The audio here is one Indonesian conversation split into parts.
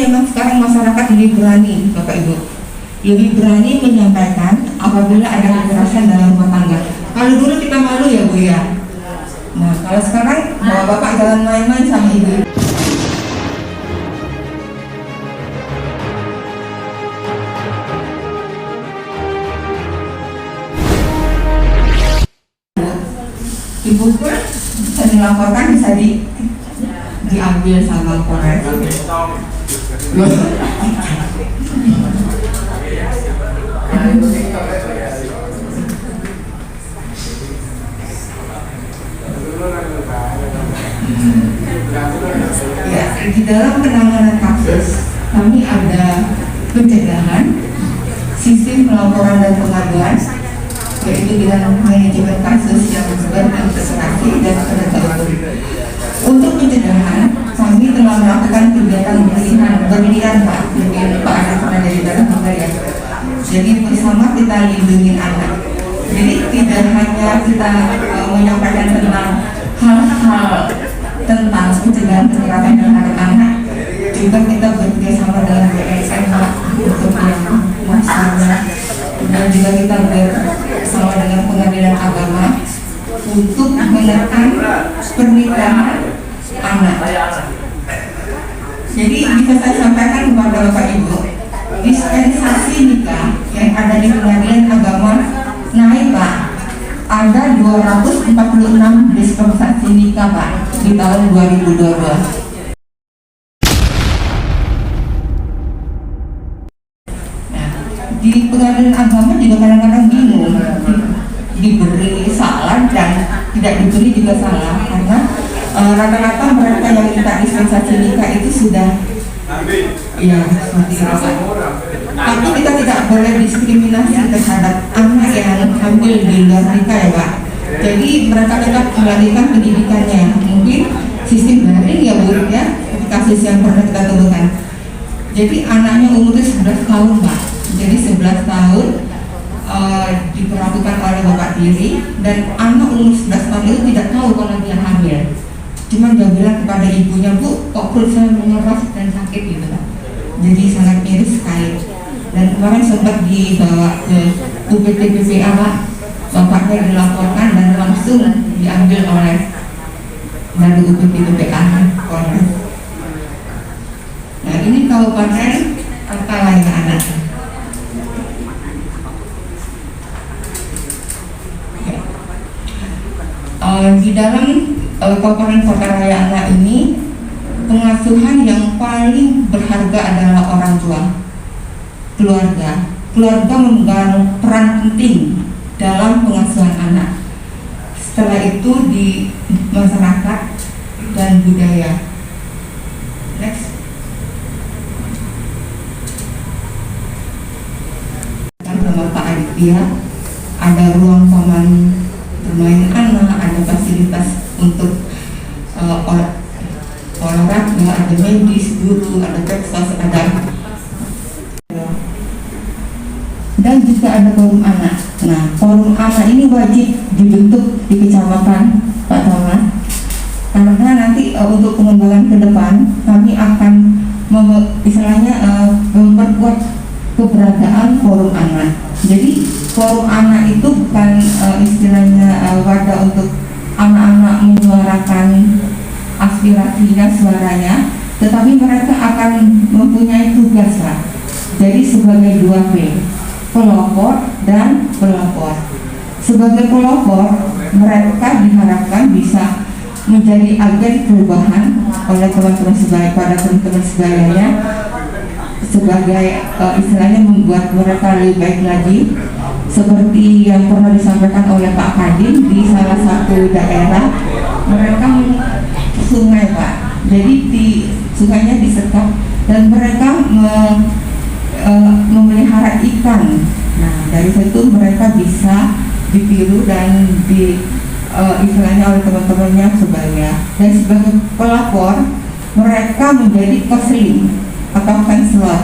memang sekarang masyarakat lebih berani, Bapak Ibu, lebih berani menyampaikan apabila ada kekerasan dalam rumah tangga. Kalau dulu kita malu ya Bu ya. Nah kalau sekarang Bapak jalan main-main sama Ibu. Ibu pun bisa dilaporkan, bisa diambil sama Polres. Ya, di dalam penanganan kasus kami ada pencegahan, sistem pelaporan dan pengaduan, yaitu dengan manajemen kasus yang berintegrasi dan penegak hukum. Untuk pencegahan, kami telah melakukan kegiatan berlian Pak, mungkin Pak ada pernah dari dalam ya. Jadi bersama kita lindungi anak. Jadi tidak hanya kita menyampaikan tentang hal-hal tentang pencegahan kekerasan terhadap anak, juga kita bekerjasama dengan BSN untuk yang masalahnya, dan juga kita bersama dengan pengadilan agama untuk menekan pernikahan anak. Jadi bisa saya sampaikan kepada Bapak Ibu, dispensasi nikah yang ada di pengadilan agama naik Pak. Ada 246 dispensasi nikah Pak di tahun 2022. Di pengadilan agama juga kadang-kadang bingung, diberi salah dan tidak diberi juga salah, karena rata-rata mereka yang minta dispensasi nikah itu sudah ya seperti itu. Tapi kita tidak boleh diskriminasi terhadap anak yang hamil di luar nikah ya Pak. Jadi mereka tetap melanjutkan pendidikannya, mungkin sistem daring ya Bu ya, kasus yang pernah kita temukan. Jadi anaknya umurnya 11 tahun Pak. Jadi 11 tahun diperlakukan oleh bapak tiri, dan anak umur 11 tahun itu tidak tahu kalau dia hamil. Cuma dia bilang kepada ibunya, Bu, kok perut saya mengeras dan sakit gitu kan. Jadi sangat miris sekali. Dan kemarin sempat dibawa ke UPT-PPA Pak, bapaknya dilaporkan dan langsung diambil oleh dari UPT-PPA Polres. Nah ini Kabupaten Palangkaraya anak. Di dalam Kabupaten Palangkaraya anak ini, pengasuhan yang paling berharga adalah orang tua, keluarga. Keluarga memegang peran penting dalam pengasuhan anak. Setelah itu di masyarakat dan budaya. Next. Sama Pak Aditya, ada ruang taman bermain anak, ada fasilitas untuk olahraga, ada medis, guru, ada teksos, ada dan juga ada forum anak. Nah, forum anak ini wajib dibentuk di kecamatan Pak Thomas, karena nanti untuk pengembangan ke depan kami akan istilahnya memperkuat keberadaan forum anak. Jadi forum anak itu bukan istilahnya wadah untuk anak-anak menyuarakan aspirasinya, suaranya, tetapi mereka akan mempunyai tugas lah. Jadi sebagai 2P, pelopor dan pelapor. Sebagai pelopor, mereka diharapkan bisa menjadi agen perubahan oleh teman-teman sebaya, pada teman-teman sebayanya, sebagai istilahnya membuat mereka lebih baik lagi, seperti yang pernah disampaikan oleh Pak Kadin di salah satu daerah. Mereka sungai Pak, jadi di sungainya disekap dan mereka memelihara ikan. Nah dari situ mereka bisa ditiru dan istilahnya oleh teman-temannya sebaya. Dan sebagai pelapor, mereka menjadi konseling atau konselor.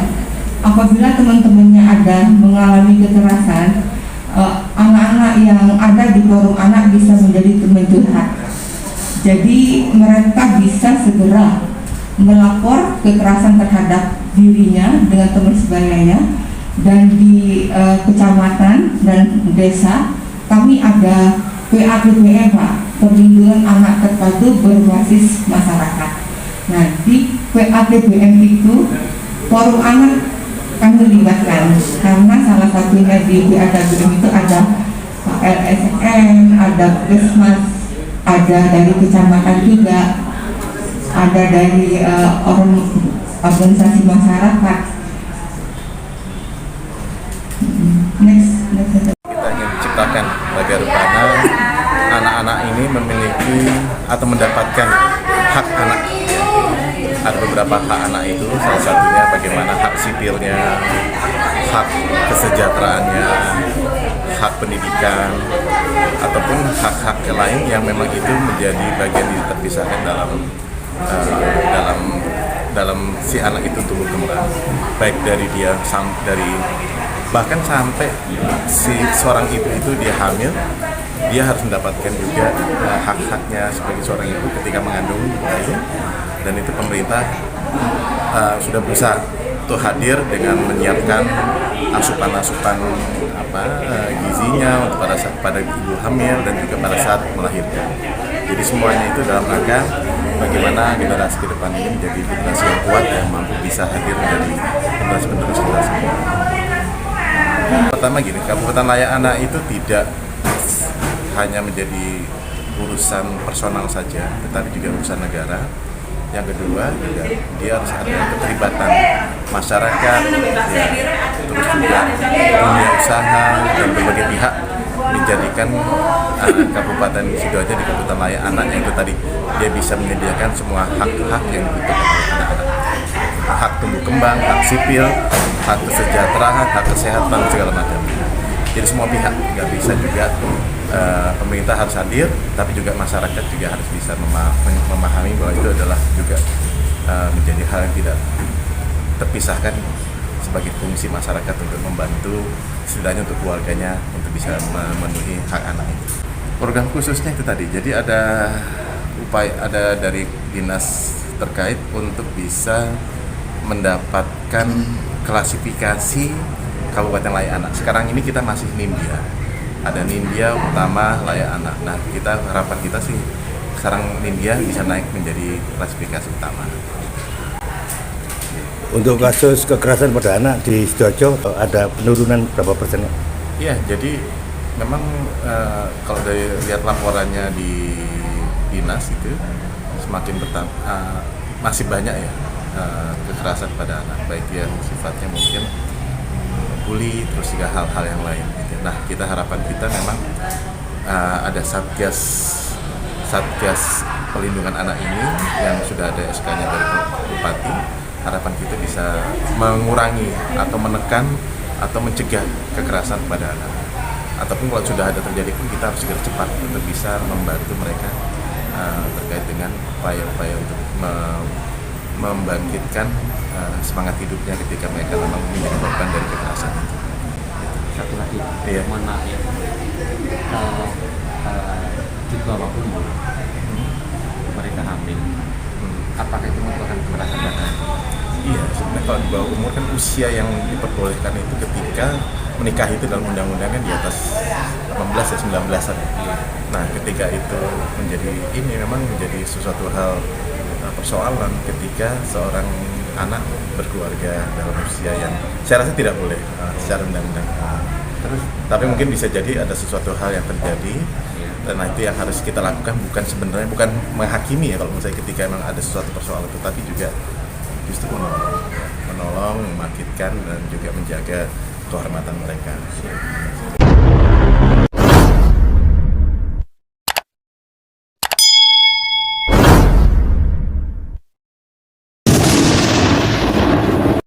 Apabila teman-temannya ada mengalami kekerasan, anak-anak yang ada di forum anak bisa menjadi teman curhat. Jadi mereka bisa segera melapor kekerasan terhadap dirinya dengan teman sebayanya, dan di kecamatan dan desa kami ada PADBM, Pak, perlindungan anak terpadu berbasis masyarakat. Nah, di PADBM itu forum anak kami libatkan karena salah satunya di PADBM itu ada LSM, ada Puskesmas, ada dari kecamatan juga, ada dari organisasi masyarakat. Next. Kita ingin ciptakan bagaimana anak-anak ini memiliki atau mendapatkan hak anak. Ada beberapa hak anak itu, salah satunya bagaimana hak sipilnya, hak kesejahteraannya, hak pendidikan, ataupun hak-hak lain yang memang itu menjadi bagian yang terpisahkan dalam si anak itu tumbuh kembang, baik dari dia bahkan sampai si seorang ibu itu dia hamil, dia harus mendapatkan juga hak-haknya sebagai seorang ibu ketika mengandung bayi. Dan itu pemerintah sudah berusaha untuk hadir dengan menyiapkan asupan-asupan gizinya untuk pada ibu hamil dan juga pada saat melahirkan. Jadi semuanya itu dalam rangka bagaimana generasi ke depan ini menjadi generasi yang kuat yang mampu bisa hadir menjadi generasi penerus kita semua. Pertama gini, Kabupaten Layak Anak itu tidak hanya menjadi urusan personal saja, tetapi juga urusan negara. Yang kedua juga dia harus ada keterlibatan masyarakat, ya, terus juga dunia usaha dan berbagai pihak menjadikan Kabupaten Sidoarjo di Kabupaten Layak Anak yang itu tadi dia bisa menyediakan semua hak-hak yang dibutuhkan oleh anak-anak, hak tumbuh kembang, hak sipil, hak kesejahteraan, hak kesehatan, segala macam. Jadi semua pihak nggak bisa juga pemerintah harus hadir, tapi juga masyarakat juga harus bisa memahami bahwa itu adalah juga menjadi hal yang tidak terpisahkan sebagai fungsi masyarakat untuk membantu setidaknya untuk keluarganya untuk bisa memenuhi hak anak itu. Program khususnya itu tadi, jadi ada upaya dari dinas terkait untuk bisa mendapatkan klasifikasi Kabupaten Layak Anak. Sekarang ini kita masih Nindya. Ada Nindya utama Layak Anak. Nah, harapan kita sih sekarang Nindya bisa naik menjadi klasifikasi utama. Untuk kasus kekerasan pada anak di Sidoarjo ada penurunan berapa persen? Iya, jadi memang kalau dari lihat laporannya di dinas itu semakin masih banyak ya kekerasan pada anak, baik yang sifatnya mungkin bully, terus juga hal-hal yang lain gitu. Nah, harapan kita memang ada satgas pelindungan anak ini yang sudah ada SK-nya dari Bupati. Harapan kita bisa mengurangi atau menekan atau mencegah kekerasan pada anak. Ataupun kalau sudah ada terjadi pun kita harus segera cepat untuk bisa membantu mereka terkait dengan upaya-upaya untuk membangkitkan semangat hidupnya ketika mereka memang menjadi korban dari kekerasan itu. Satu lagi, iya. Mohon maaf ya, kalau di bawah umur mereka hamil, apakah itu merupakan kekerasan pada anak? Iya, sebenarnya kalau di bawah umur kan usia yang diperbolehkan itu ketika menikah itu dalam undang-undang kan di atas 18 ya 19-an. Nah, ketika itu memang menjadi sesuatu hal persoalan ketika seorang anak berkeluarga dalam usia yang saya rasa tidak boleh secara undang-undang. Terus, tapi mungkin bisa jadi ada sesuatu hal yang terjadi dan itu yang harus kita lakukan bukan menghakimi ya kalau misalnya ketika memang ada sesuatu persoalan, tetapi juga justru menolong, membangkitkan dan juga menjaga kehormatan mereka.